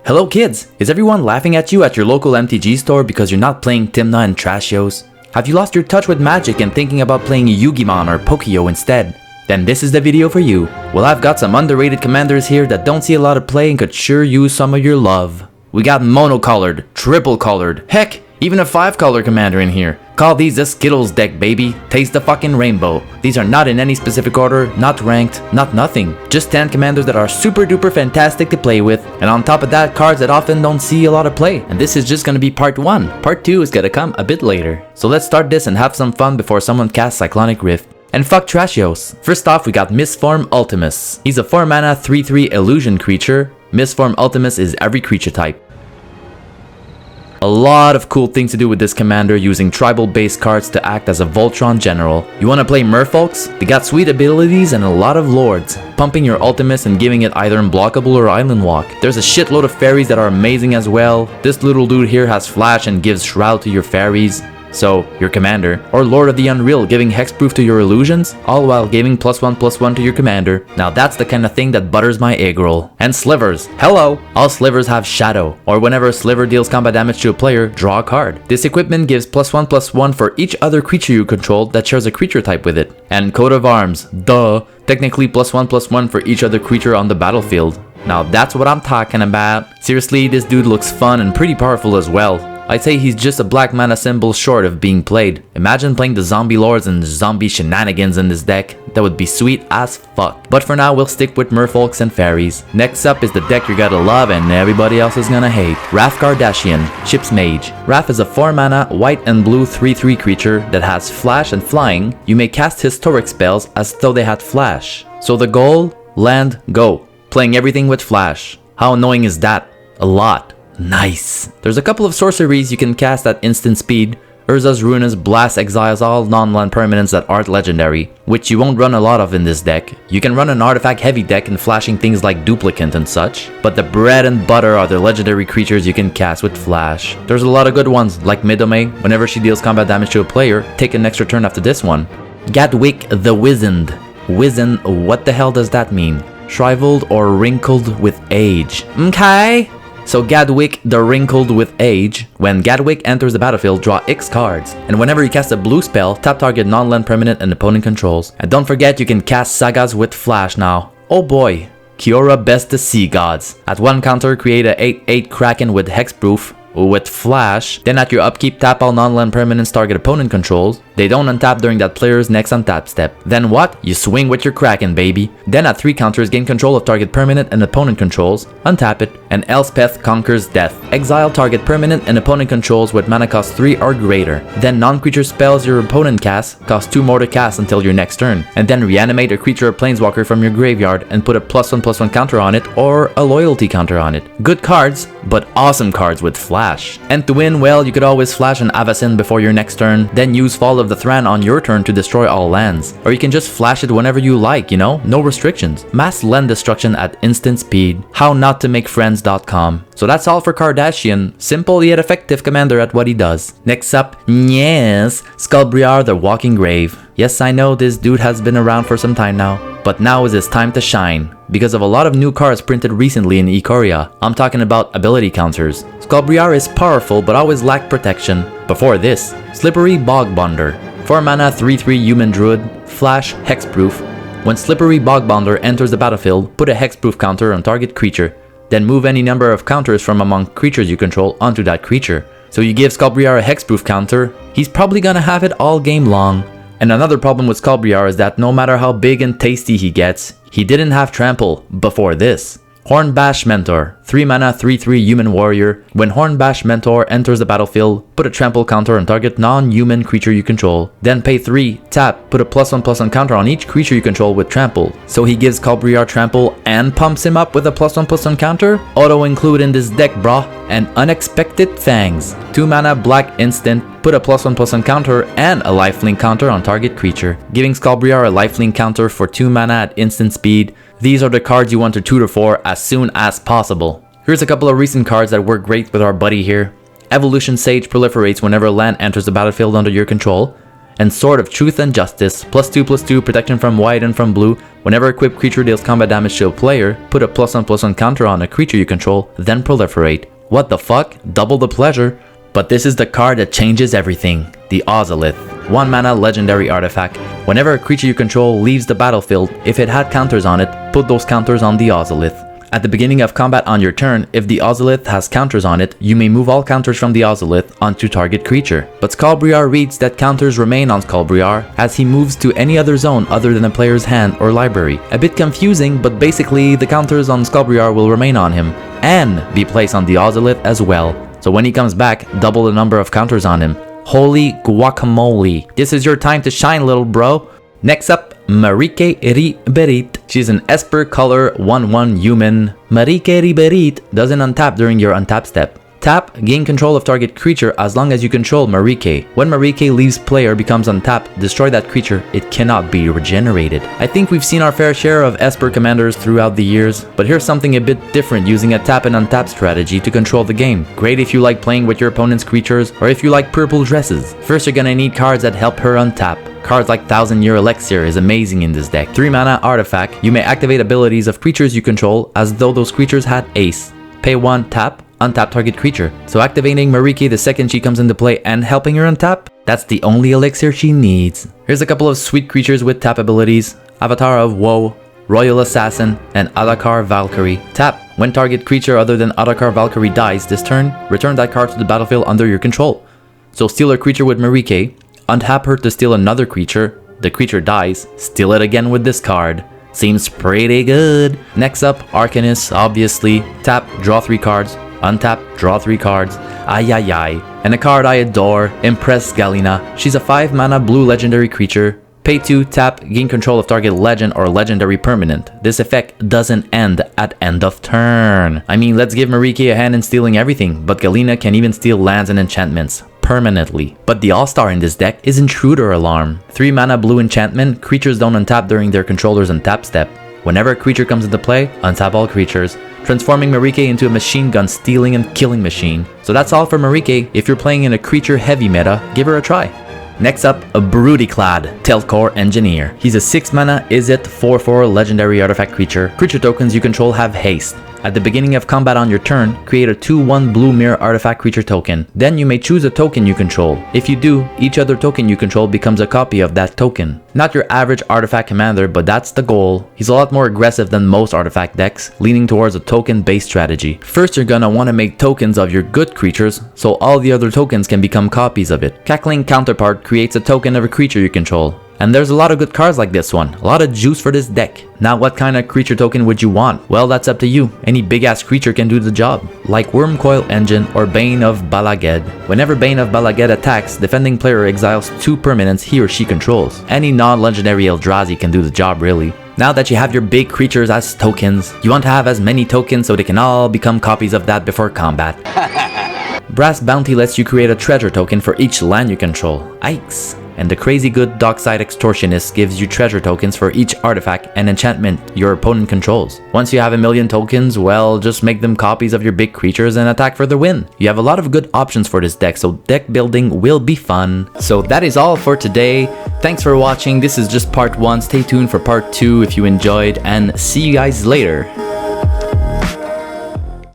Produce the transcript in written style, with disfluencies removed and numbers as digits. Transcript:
Hello kids! Is everyone laughing at you at your local MTG store because you're not playing Tymna and Trashios? Have you lost your touch with Magic and thinking about playing Yu-Gi-Mon or Pokio instead? Then this is the video for you. Well, I've got some underrated commanders here that don't see a lot of play and could sure use some of your love. We got mono-colored, triple-colored, heck, even a 5-color commander in here. Call these the Skittles deck, baby. Taste the fucking rainbow. These are not in any specific order, not ranked, not nothing. Just 10 commanders that are super duper fantastic to play with. And on top of that, cards that often don't see a lot of play. And this is just gonna be part 1. Part 2 is gonna come a bit later. So let's start this and have some fun before someone casts Cyclonic Rift. And fuck Trashios. First off, we got Mistform Ultimus. He's a 4-mana 3/3 illusion creature. Mistform Ultimus is every creature type. A lot of cool things to do with this commander using tribal based cards to act as a Voltron general. You wanna play merfolks? They got sweet abilities and a lot of lords, pumping your Ultimus and giving it either unblockable or island walk. There's a shitload of fairies that are amazing as well. This little dude here has flash and gives shroud to your fairies. So, your commander, or Lord of the Unreal giving hexproof to your illusions, all while giving +1/+1 to your commander. Now that's the kind of thing that butters my egg roll. And Slivers, hello! All Slivers have Shadow, or whenever a Sliver deals combat damage to a player, draw a card. This equipment gives +1/+1 for each other creature you control that shares a creature type with it. And Coat of Arms, duh, technically +1/+1 for each other creature on the battlefield. Now that's what I'm talking about. Seriously, this dude looks fun and pretty powerful as well. I'd say he's just a black mana symbol short of being played. Imagine playing the zombie lords and zombie shenanigans in this deck. That would be sweet as fuck. But for now, we'll stick with merfolks and fairies. Next up is the deck you're gonna love and everybody else is gonna hate. Wrath Kardashian, Ship's Mage. Wrath is a 4-mana white and blue 3/3 creature that has flash and flying. You may cast historic spells as though they had flash. So the goal? Land, go. Playing everything with flash. How annoying is that? A lot. Nice. There's a couple of sorceries you can cast at instant speed. Urza's Ruinous Blast exiles all non-land permanents that aren't legendary, which you won't run a lot of in this deck. You can run an artifact heavy deck and flashing things like Duplicant and such, but the bread and butter are the legendary creatures you can cast with flash. There's a lot of good ones, like Midome. Whenever she deals combat damage to a player, take an extra turn after this one. Gatwick the Wizened. Wizen, what the hell does that mean? Shriveled or wrinkled with age. Okay. So Gatwick the Wrinkled with Age. When Gatwick enters the battlefield, draw X cards. And whenever you cast a blue spell, tap target non-land permanent and opponent controls. And don't forget you can cast sagas with flash now. Oh boy. Kiora Best the Sea Gods. At 1 counter, create a 8/8 Kraken with hexproof with flash. Then at your upkeep, tap all non-land permanents target opponent controls. They don't untap during that player's next untap step. Then what? You swing with your Kraken, baby. Then at 3 counters, gain control of target permanent and opponent controls. Untap it. And Elspeth Conquers Death. Exile target permanent and opponent controls with mana cost 3 or greater. Then non-creature spells your opponent casts cost 2 more to cast until your next turn. And then reanimate a creature or planeswalker from your graveyard and put a +1/+1 counter on it or a loyalty counter on it. Good cards, but awesome cards with flash. And to win, well, you could always flash an Avacyn before your next turn, then use Fall of the Thran on your turn to destroy all lands. Or you can just flash it whenever you like, you know, no restrictions. Mass land destruction at instant speed. HowNotToMakeFriends.com. So that's all for Kardashian. Simple yet effective commander at what he does. Next up, yes, Skullbriar the Walking Grave. Yes, I know this dude has been around for some time now, but now is his time to shine. Because of a lot of new cards printed recently in Ikoria. I'm talking about ability counters. Skullbriar is powerful but always lacked protection. Before this, Slippery Bogbonder. 4-mana 3/3 human druid, flash, hexproof. When Slippery Bogbonder enters the battlefield, put a hexproof counter on target creature. Then move any number of counters from among creatures you control onto that creature. So you give Skullbriar a hexproof counter, he's probably gonna have it all game long. And another problem with Skullbriar is that no matter how big and tasty he gets, he didn't have trample before this. Hornbash Mentor, 3-mana 3/3 human warrior. When Hornbash Mentor enters the battlefield, put a trample counter on target non-human creature you control. Then pay 3, tap, put a +1/+1 counter on each creature you control with trample. So he gives Skullbriar trample and pumps him up with a +1/+1 counter? Auto include in this deck, brah. And Unexpected Fangs, 2-mana black instant, put a +1/+1 counter and a lifelink counter on target creature, giving Skullbriar a lifelink counter for 2 mana at instant speed. These are the cards you want to tutor for as soon as possible. Here's a couple of recent cards that work great with our buddy here. Evolution Sage proliferates whenever land enters the battlefield under your control. And Sword of Truth and Justice, +2/+2 protection from white and from blue. Whenever equipped creature deals combat damage to a player, put a +1/+1 counter on a creature you control, then proliferate. What the fuck? Double the pleasure. But this is the card that changes everything. The Ozolith. 1 mana legendary artifact. Whenever a creature you control leaves the battlefield, if it had counters on it, put those counters on the Ozolith. At the beginning of combat on your turn, if the Ozolith has counters on it, you may move all counters from the Ozolith onto target creature. But Skullbriar reads that counters remain on Skullbriar as he moves to any other zone other than a player's hand or library. A bit confusing, but basically the counters on Skullbriar will remain on him and be placed on the Ozolith as well. So when he comes back, double the number of counters on him. Holy guacamole. This is your time to shine, little bro. Next up, Marike Riberit. She's an Esper color 1/1 human. Marike Riberit doesn't untap during your untap step. Tap, gain control of target creature as long as you control Marike. When Marike leaves player becomes untapped, destroy that creature, it cannot be regenerated. I think we've seen our fair share of Esper commanders throughout the years, but here's something a bit different using a tap and untap strategy to control the game. Great if you like playing with your opponent's creatures, or if you like purple dresses. First you're gonna need cards that help her untap. Cards like 1000-Year Elixir is amazing in this deck. 3 mana artifact, you may activate abilities of creatures you control as though those creatures had ace. Pay 1, tap, untap target creature. So activating Marike the second she comes into play and helping her untap, that's the only elixir she needs. Here's a couple of sweet creatures with tap abilities. Avatar of Woe, Royal Assassin, and Adakar Valkyrie. Tap, when target creature other than Adakar Valkyrie dies this turn, return that card to the battlefield under your control. So steal a creature with Marike, untap her to steal another creature, the creature dies, steal it again with this card. Seems pretty good. Next up, Arcanist, obviously. Tap, draw 3 cards. Untap, draw 3 cards. Ay ay ay. And a card I adore, Impress Galina. She's a 5 mana blue legendary creature. Pay 2, tap, gain control of target legend or legendary permanent. This effect doesn't end at end of turn. I mean, let's give Marike a hand in stealing everything, but Galina can even steal lands and enchantments permanently. But the all-star in this deck is Intruder Alarm. 3 mana blue enchantment, creatures don't untap during their controller's untap step. Whenever a creature comes into play, untap all creatures, transforming Marike into a machine gun stealing and killing machine. So that's all for Marike. If you're playing in a creature heavy meta, give her a try. Next up, a Broody-clad Telcore Engineer. He's a 6 mana Izzet 4/4 legendary artifact creature. Creature tokens you control have haste. At the beginning of combat on your turn, create a 2/1 blue mirror artifact creature token. Then you may choose a token you control. If you do, each other token you control becomes a copy of that token. Not your average artifact commander, but that's the goal. He's a lot more aggressive than most artifact decks, leaning towards a token-based strategy. First, you're gonna want to make tokens of your good creatures, so all the other tokens can become copies of it. Cackling Counterpart creates a token of a creature you control. And there's a lot of good cards like this one, a lot of juice for this deck. Now what kind of creature token would you want? Well, that's up to you. Any big ass creature can do the job. Like Wormcoil Engine or Bane of Balaged. Whenever Bane of Balaged attacks, defending player exiles 2 permanents he or she controls. Any non-legendary Eldrazi can do the job really. Now that you have your big creatures as tokens, you want to have as many tokens so they can all become copies of that before combat. Brass Bounty lets you create a treasure token for each land you control. Yikes. And the crazy good Dockside Extortionist gives you treasure tokens for each artifact and enchantment your opponent controls. Once you have a million tokens, well, just make them copies of your big creatures and attack for the win. You have a lot of good options for this deck, so deck building will be fun. So that is all for today. Thanks for watching. This is just part 1. Stay tuned for part 2 if you enjoyed, and see you guys later.